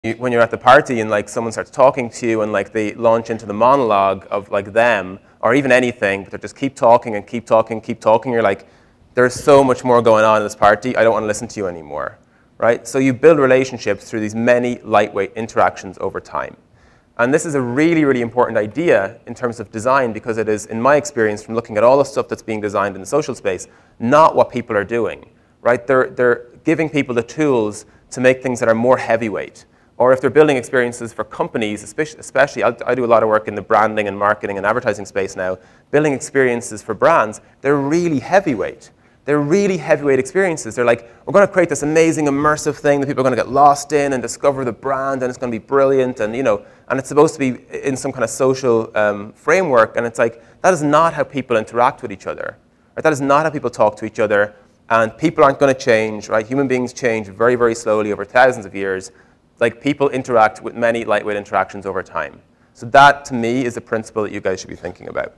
when you're at the party and like someone starts talking to you and like they launch into the monologue of like them or even anything, but they just keep talking and keep talking, keep talking, you're like, there's so much more going on in this party, I don't want to listen to you anymore, right? So you build relationships through these many lightweight interactions over time. And this is a really, really important idea in terms of design because it is, in my experience, from looking at all the stuff that's being designed in the social space, not what people are doing, right? They're giving people the tools to make things that are more heavyweight. Or if they're building experiences for companies, especially I do a lot of work in the branding and marketing and advertising space now, building experiences for brands, they're really heavyweight. They're really heavyweight experiences. They're like, we're going to create this amazing immersive thing that people are going to get lost in and discover the brand, and it's going to be brilliant, and and it's supposed to be in some kind of social framework, and it's like, that is not how people interact with each other. Right? That is not how people talk to each other, and people aren't going to change, right? Human beings change very, very slowly over thousands of years. Like, people interact with many lightweight interactions over time. So that, to me, is a principle that you guys should be thinking about.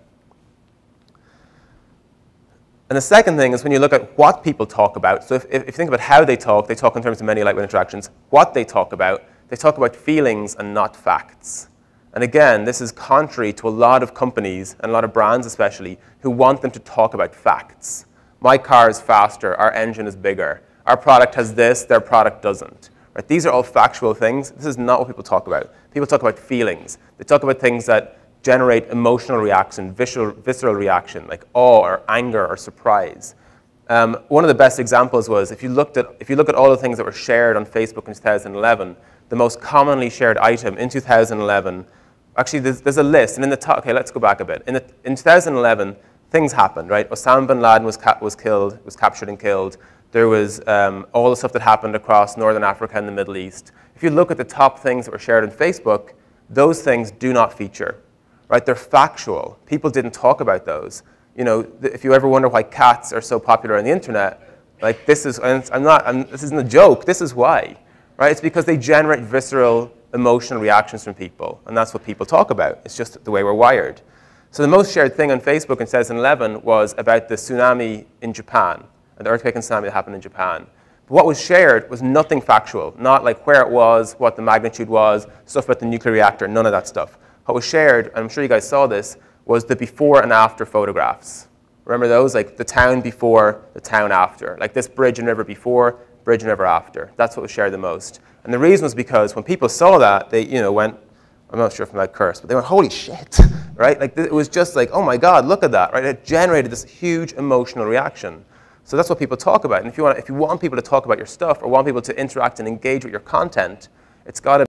And the second thing is when you look at what people talk about. So if you think about how they talk in terms of many lightweight interactions. What they talk about feelings and not facts. And again, this is contrary to a lot of companies, and a lot of brands especially, who want them to talk about facts. My car is faster, our engine is bigger. Our product has this, their product doesn't. Right? These are all factual things. This is not what people talk about. People talk about feelings. They talk about things that generate emotional reaction, visceral reaction, like awe or anger or surprise. One of the best examples was if you look at all the things that were shared on Facebook in 2011, the most commonly shared item in 2011, actually there's a list, and in the top, okay, let's go back a bit. In 2011, things happened, right? Osama bin Laden was captured and killed. There was all the stuff that happened across Northern Africa and the Middle East. If you look at the top things that were shared on Facebook, those things do not feature, right? They're factual. People didn't talk about those. If you ever wonder why cats are so popular on the internet, like this isn't a joke. This is why, right? It's because they generate visceral emotional reactions from people, and that's what people talk about. It's just the way we're wired. So the most shared thing on Facebook in 2011 was about the tsunami in Japan. The earthquake and tsunami that happened in Japan. But what was shared was nothing factual, not like where it was, what the magnitude was, stuff about the nuclear reactor, none of that stuff. What was shared, and I'm sure you guys saw this, was the before and after photographs. Remember those? Like the town before, the town after. Like this bridge and river before, bridge and river after. That's what was shared the most. And the reason was because when people saw that, they went, I'm not sure if I'm allowed to curse, but they went, holy shit, right? Like it was just like, oh my God, look at that, right? It generated this huge emotional reaction. So that's what people talk about. And if you want people to talk about your stuff or want people to interact and engage with your content, it's got to